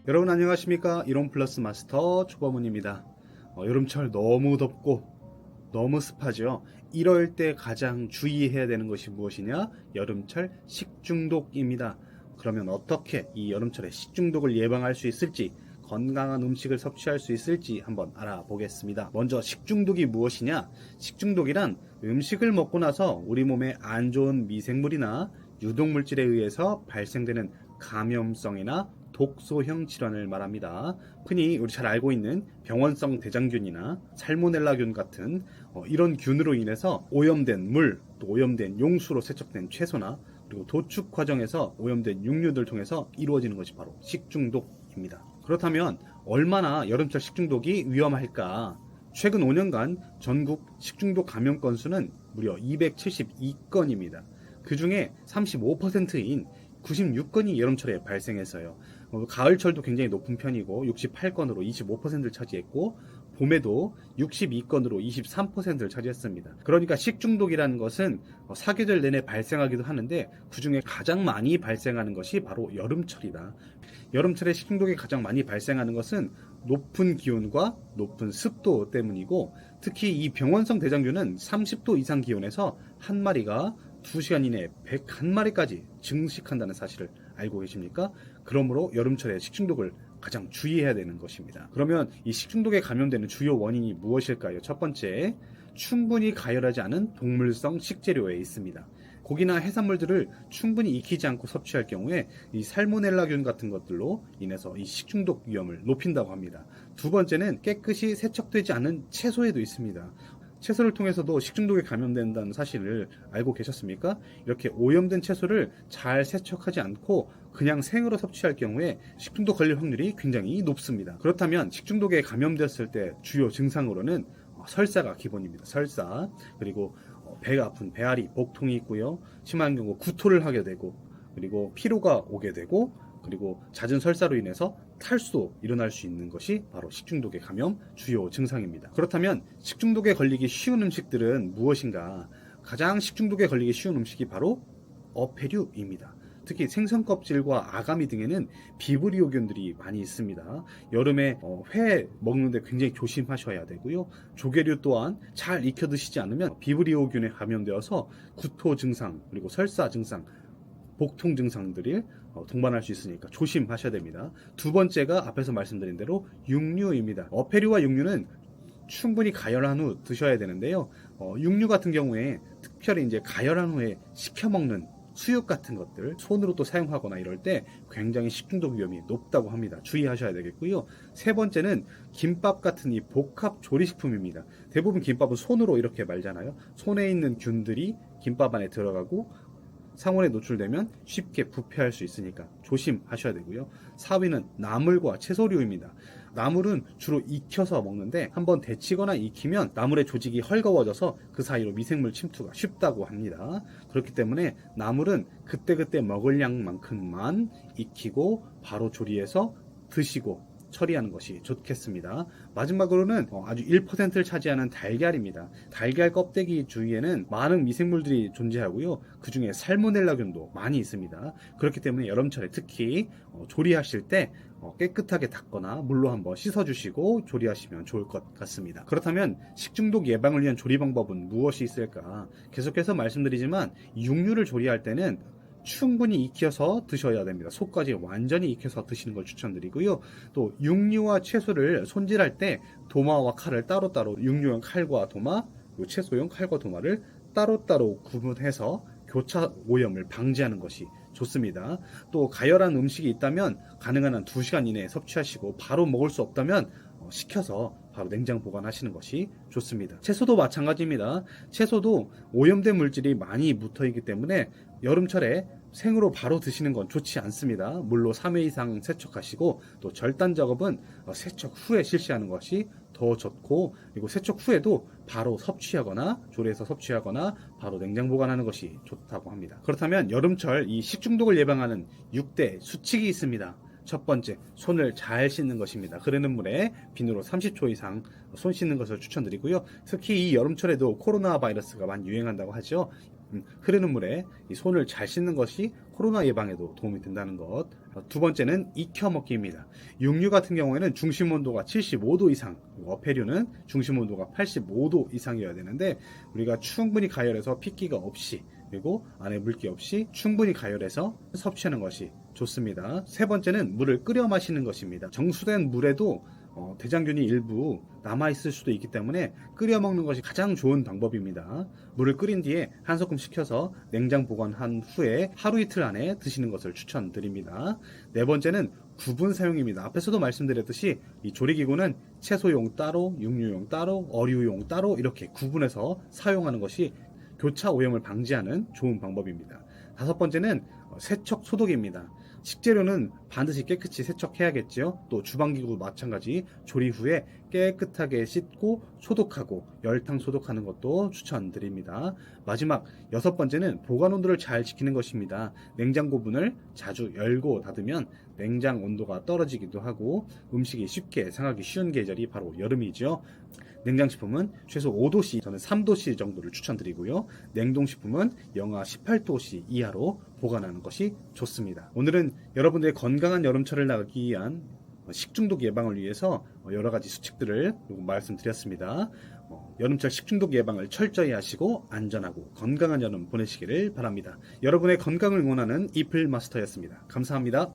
여러분 안녕하십니까? 이론 플러스 마스터 초보문입니다. 여름철 너무 덥고 너무 습하죠. 이럴 때 가장 주의해야 되는 것이 무엇이냐? 여름철 식중독입니다. 그러면 어떻게 이 여름철에 식중독을 예방할 수 있을지, 건강한 음식을 섭취할 수 있을지 한번 알아보겠습니다. 먼저 식중독이 무엇이냐? 식중독이란 음식을 먹고 나서 우리 몸에 안 좋은 미생물이나 유독물질에 의해서 발생되는 감염성이나 독소형 질환을 말합니다. 흔히 우리 잘 알고 있는 병원성 대장균이나 살모넬라균 같은 이런 균으로 인해서 오염된 물, 또 오염된 용수로 세척된 채소나 그리고 도축 과정에서 오염된 육류들 통해서 이루어지는 것이 바로 식중독입니다. 그렇다면 얼마나 여름철 식중독이 위험할까? 최근 5년간 전국 식중독 감염 건수는 무려 272건입니다. 그 중에 35%인 96건이 여름철에 발생했어요. 가을철도 굉장히 높은 편이고 68건으로 25%를 차지했고 봄에도 62건으로 23%를 차지했습니다. 그러니까 식중독이라는 것은 사계절 내내 발생하기도 하는데 그 중에 가장 많이 발생하는 것이 바로 여름철이다. 여름철에 식중독이 가장 많이 발생하는 것은 높은 기온과 높은 습도 때문이고 특히 이 병원성 대장균은 30도 이상 기온에서 한 마리가 2시간 이내에 101마리까지 증식한다는 사실을 알고 계십니까? 그러므로 여름철에 식중독을 가장 주의해야 되는 것입니다. 그러면 이 식중독에 감염되는 주요 원인이 무엇일까요? 첫 번째, 충분히 가열하지 않은 동물성 식재료에 있습니다. 고기나 해산물들을 충분히 익히지 않고 섭취할 경우에 이 살모넬라균 같은 것들로 인해서 이 식중독 위험을 높인다고 합니다. 두 번째는 깨끗이 세척되지 않은 채소에도 있습니다. 채소를 통해서도 식중독에 감염된다는 사실을 알고 계셨습니까? 이렇게 오염된 채소를 잘 세척하지 않고 그냥 생으로 섭취할 경우에 식중독 걸릴 확률이 굉장히 높습니다. 그렇다면 식중독에 감염되었을 때 주요 증상으로는 설사가 기본입니다. 설사, 그리고 배가 아픈 배앓이, 복통이 있고요. 심한 경우 구토를 하게 되고, 그리고 피로가 오게 되고, 그리고 잦은 설사로 인해서 탈수도 일어날 수 있는 것이 바로 식중독의 감염 주요 증상입니다. 그렇다면 식중독에 걸리기 쉬운 음식들은 무엇인가? 가장 식중독에 걸리기 쉬운 음식이 바로 어패류입니다. 특히 생선 껍질과 아가미 등에는 비브리오균들이 많이 있습니다. 여름에 회 먹는데 굉장히 조심하셔야 되고요. 조개류 또한 잘 익혀 드시지 않으면 비브리오균에 감염되어서 구토 증상, 그리고 설사 증상, 복통 증상들이 동반할 수 있으니까 조심하셔야 됩니다. 두 번째가 앞에서 말씀드린 대로 육류입니다. 어패류와 육류는 충분히 가열한 후 드셔야 되는데요. 육류 같은 경우에 특별히 이제 가열한 후에 식혀 먹는 수육 같은 것들 손으로 또 사용하거나 이럴 때 굉장히 식중독 위험이 높다고 합니다. 주의하셔야 되겠고요. 세 번째는 김밥 같은 이 복합 조리식품입니다. 대부분 김밥은 손으로 이렇게 말잖아요. 손에 있는 균들이 김밥 안에 들어가고 상온에 노출되면 쉽게 부패할 수 있으니까 조심하셔야 되고요. 4위는 나물과 채소류입니다. 나물은 주로 익혀서 먹는데 한번 데치거나 익히면 나물의 조직이 헐거워져서 그 사이로 미생물 침투가 쉽다고 합니다. 그렇기 때문에 나물은 그때그때 먹을 양만큼만 익히고 바로 조리해서 드시고 처리하는 것이 좋겠습니다. 마지막으로는 아주 1%를 차지하는 달걀입니다. 달걀 껍데기 주위에는 많은 미생물들이 존재하고요. 그 중에 살모넬라균도 많이 있습니다. 그렇기 때문에 여름철에 특히 조리하실 때 깨끗하게 닦거나 물로 한번 씻어주시고 조리하시면 좋을 것 같습니다. 그렇다면 식중독 예방을 위한 조리 방법은 무엇이 있을까? 계속해서 말씀드리지만 육류를 조리할 때는 충분히 익혀서 드셔야 됩니다. 속까지 완전히 익혀서 드시는 걸 추천드리고요. 또 육류와 채소를 손질할 때 도마와 칼을 따로따로, 육류용 칼과 도마, 채소용 칼과 도마를 따로따로 구분해서 교차 오염을 방지하는 것이 좋습니다. 또 가열한 음식이 있다면 가능한 한 2시간 이내에 섭취하시고 바로 먹을 수 없다면 식혀서 바로 냉장 보관하시는 것이 좋습니다. 채소도 마찬가지입니다. 채소도 오염된 물질이 많이 묻어있기 때문에 여름철에 생으로 바로 드시는 건 좋지 않습니다. 물로 3회 이상 세척하시고 또 절단 작업은 세척 후에 실시하는 것이 더 좋고, 그리고 세척 후에도 바로 섭취하거나 조리해서 섭취하거나 바로 냉장 보관하는 것이 좋다고 합니다. 그렇다면 여름철 이 식중독을 예방하는 6대 수칙이 있습니다. 첫 번째, 손을 잘 씻는 것입니다. 흐르는 물에 비누로 30초 이상 손 씻는 것을 추천드리고요. 특히 이 여름철에도 코로나 바이러스가 많이 유행한다고 하죠. 흐르는 물에 이 손을 잘 씻는 것이 코로나 예방에도 도움이 된다는 것. 두 번째는 익혀 먹기입니다. 육류 같은 경우에는 중심 온도가 75도 이상, 어패류는 중심 온도가 85도 이상이어야 되는데 우리가 충분히 가열해서 핏기가 없이 그리고 안에 물기 없이 충분히 가열해서 섭취하는 것이 좋습니다. 세 번째는 물을 끓여 마시는 것입니다. 정수된 물에도 대장균이 일부 남아있을 수도 있기 때문에 끓여 먹는 것이 가장 좋은 방법입니다. 물을 끓인 뒤에 한 소끔 식혀서 냉장 보관한 후에 하루 이틀 안에 드시는 것을 추천드립니다. 네 번째는 구분 사용입니다. 앞에서도 말씀드렸듯이 이 조리기구는 채소용 따로, 육류용 따로, 어류용 따로 이렇게 구분해서 사용하는 것이 교차 오염을 방지하는 좋은 방법입니다. 다섯 번째는 세척 소독입니다. 식재료는 반드시 깨끗이 세척해야겠죠. 또 주방기구도 마찬가지 조리 후에 깨끗하게 씻고 소독하고 열탕 소독하는 것도 추천드립니다. 마지막 여섯 번째는 보관 온도를 잘 지키는 것입니다. 냉장고 문을 자주 열고 닫으면 냉장 온도가 떨어지기도 하고 음식이 쉽게 상하기 쉬운 계절이 바로 여름이죠. 냉장식품은 최소 5도씨, 저는 3도씨 정도를 추천드리고요. 냉동식품은 영하 18도씨 이하로 보관하는 것이 좋습니다. 오늘은 여러분들의 건강한 여름철을 나가기 위한 식중독 예방을 위해서 여러 가지 수칙들을 말씀드렸습니다. 여름철 식중독 예방을 철저히 하시고 안전하고 건강한 여름 보내시기를 바랍니다. 여러분의 건강을 응원하는 이플 마스터였습니다. 감사합니다.